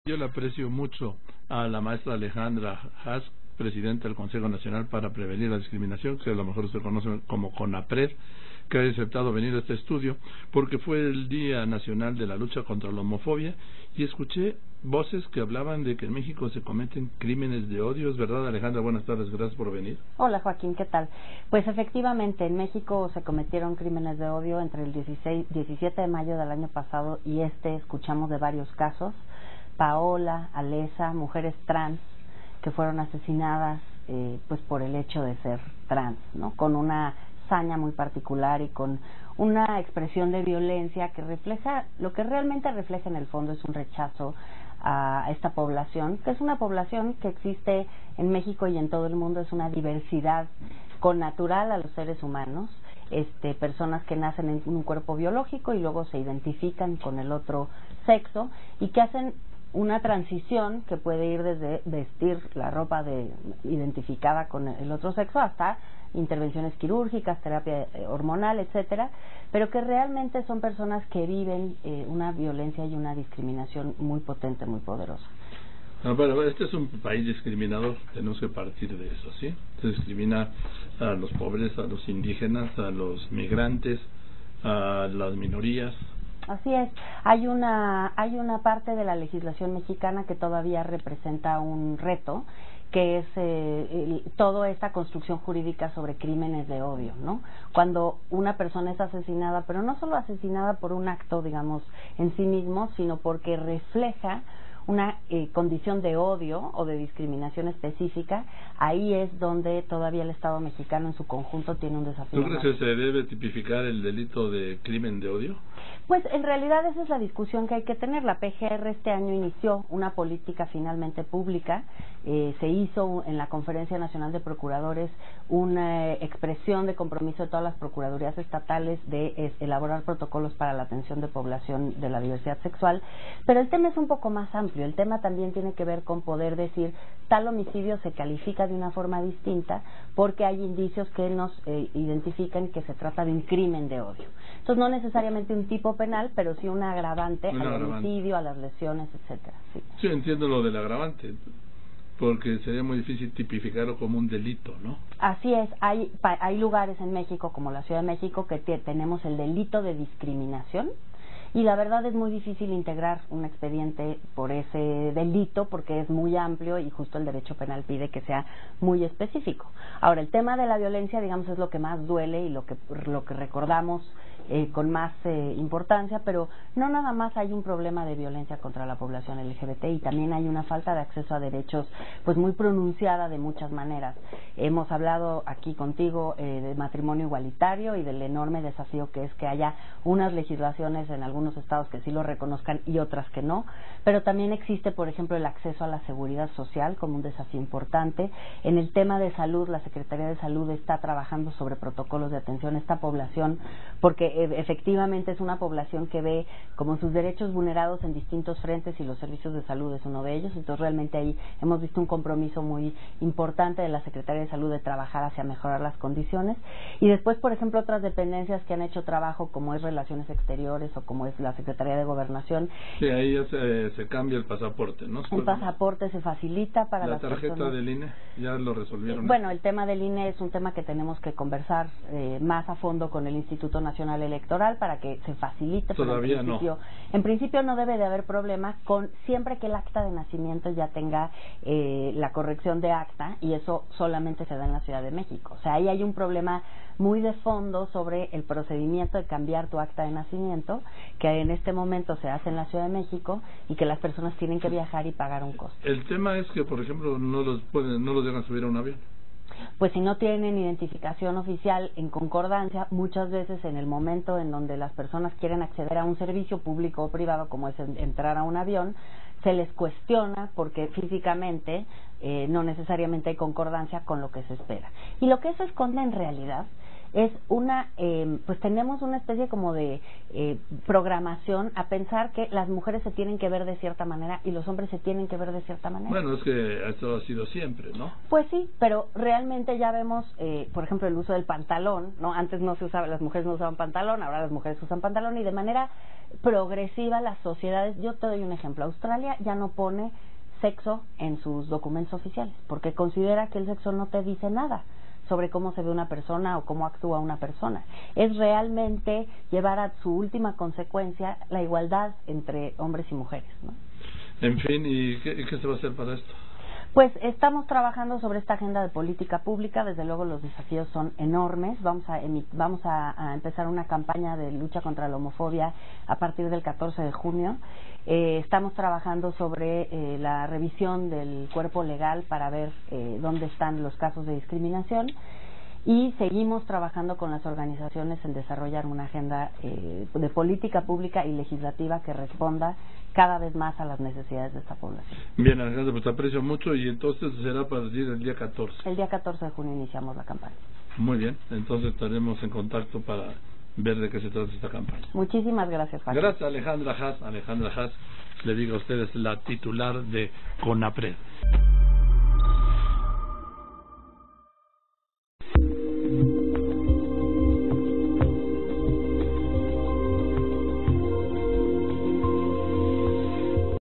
Yo le aprecio mucho a la maestra Alejandra Haas, presidenta del Consejo Nacional para Prevenir la Discriminación, que a lo mejor usted conoce como CONAPRED, que ha aceptado venir a este estudio, porque fue el Día Nacional de la Lucha contra la Homofobia, y escuché voces que hablaban de que en México se cometen crímenes de odio. ¿Es verdad, Alejandra? Buenas tardes, gracias por venir. Hola, Joaquín, ¿qué tal? Pues efectivamente, en México se cometieron crímenes de odio entre el 17 de mayo del año pasado y escuchamos de varios casos. Paola, Alesa, mujeres trans que fueron asesinadas pues por el hecho de ser trans, ¿no? Con una saña muy particular y con una expresión de violencia que refleja, lo que realmente refleja en el fondo es un rechazo a esta población, que es una población que existe en México y en todo el mundo, es una diversidad connatural a los seres humanos, personas que nacen en un cuerpo biológico y luego se identifican con el otro sexo y que hacen una transición que puede ir desde vestir la ropa identificada con el otro sexo hasta intervenciones quirúrgicas, terapia hormonal, etcétera, pero que realmente son personas que viven una violencia y una discriminación muy potente, muy poderosa. Bueno, este es un país discriminador, tenemos que partir de eso, ¿sí? Se discrimina a los pobres, a los indígenas, a los migrantes, a las minorías. Así es, hay una parte de la legislación mexicana que todavía representa un reto, que es toda esta construcción jurídica sobre crímenes de odio, ¿no? Cuando una persona es asesinada, pero no solo asesinada por un acto, digamos, en sí mismo, sino porque refleja una condición de odio o de discriminación específica, ahí es donde todavía el Estado mexicano en su conjunto tiene un desafío. ¿Tú crees que se debe tipificar el delito de crimen de odio? Pues en realidad esa es la discusión que hay que tener. La PGR este año inició una política finalmente pública, se hizo en la Conferencia Nacional de Procuradores una expresión de compromiso de todas las procuradurías estatales de elaborar protocolos para la atención de población de la diversidad sexual, pero el tema es un poco más amplio. El tema también tiene que ver con poder decir tal homicidio se califica de una forma distinta porque hay indicios que nos identifican que se trata de un crimen de odio. Entonces no necesariamente un tipo penal, pero sí un agravante al homicidio, a las lesiones, etcétera. Sí, entiendo lo del agravante, porque sería muy difícil tipificarlo como un delito, ¿no? Así es, hay lugares en México, como la Ciudad de México, que tenemos el delito de discriminación, y la verdad es muy difícil integrar un expediente por ese delito porque es muy amplio y justo el derecho penal pide que sea muy específico. Ahora, el tema de la violencia, digamos, es lo que más duele y lo que recordamos con más importancia, pero no nada más hay un problema de violencia contra la población LGBT y también hay una falta de acceso a derechos pues muy pronunciada de muchas maneras. Hemos hablado aquí contigo de matrimonio igualitario y del enorme desafío que es que haya unas legislaciones en algunos estados que sí lo reconozcan y otras que no, pero también existe, por ejemplo, el acceso a la seguridad social como un desafío importante. En el tema de salud, la Secretaría de Salud está trabajando sobre protocolos de atención a esta población porque efectivamente es una población que ve como sus derechos vulnerados en distintos frentes y los servicios de salud es uno de ellos. Entonces realmente ahí hemos visto un compromiso muy importante de la Secretaría de Salud de trabajar hacia mejorar las condiciones. Y después, por ejemplo, otras dependencias que han hecho trabajo como es Relaciones Exteriores o como es la Secretaría de Gobernación. Sí, ahí ya se cambia el pasaporte, ¿no? El pasaporte se facilita para las personas. ¿La tarjeta del INE ya lo resolvieron? Bueno, el tema del INE es un tema que tenemos que conversar más a fondo con el Instituto Nacional Electoral para que se facilite. Todavía no. En principio no debe de haber problema siempre que el acta de nacimiento ya tenga la corrección de acta, y eso solamente se da en la Ciudad de México. O sea, ahí hay un problema muy de fondo sobre el procedimiento de cambiar tu acta de nacimiento, que en este momento se hace en la Ciudad de México y que las personas tienen que viajar y pagar un costo. El tema es que, por ejemplo, no los dejan subir a un avión. Pues si no tienen identificación oficial en concordancia, muchas veces en el momento en donde las personas quieren acceder a un servicio público o privado, como es entrar a un avión, se les cuestiona porque físicamente no necesariamente hay concordancia con lo que se espera. Y lo que eso esconde en realidad es pues tenemos una especie como de programación a pensar que las mujeres se tienen que ver de cierta manera y los hombres se tienen que ver de cierta manera. Bueno, es que esto ha sido siempre, ¿no? Pues sí, pero realmente ya vemos, por ejemplo, el uso del pantalón, ¿no? Antes no se usaba, las mujeres no usaban pantalón, ahora las mujeres usan pantalón y de manera progresiva las sociedades. Yo te doy un ejemplo. Australia ya no pone sexo en sus documentos oficiales porque considera que el sexo no te dice nada sobre cómo se ve una persona o cómo actúa una persona. Es realmente llevar a su última consecuencia la igualdad entre hombres y mujeres, ¿no? En fin, ¿y qué se va a hacer para esto? Pues estamos trabajando sobre esta agenda de política pública. Desde luego los desafíos son enormes. Vamos a empezar una campaña de lucha contra la homofobia a partir del 14 de junio. Estamos trabajando sobre la revisión del cuerpo legal para ver dónde están los casos de discriminación. Y seguimos trabajando con las organizaciones en desarrollar una agenda de política pública y legislativa que responda cada vez más a las necesidades de esta población. Bien, Alejandra, pues te aprecio mucho y entonces será a partir del día 14. El día 14 de junio iniciamos la campaña. Muy bien, entonces estaremos en contacto para ver de qué se trata esta campaña. Muchísimas gracias, Juan. Gracias, Alejandra Haas. Alejandra Haas, le digo a ustedes, la titular de CONAPRED.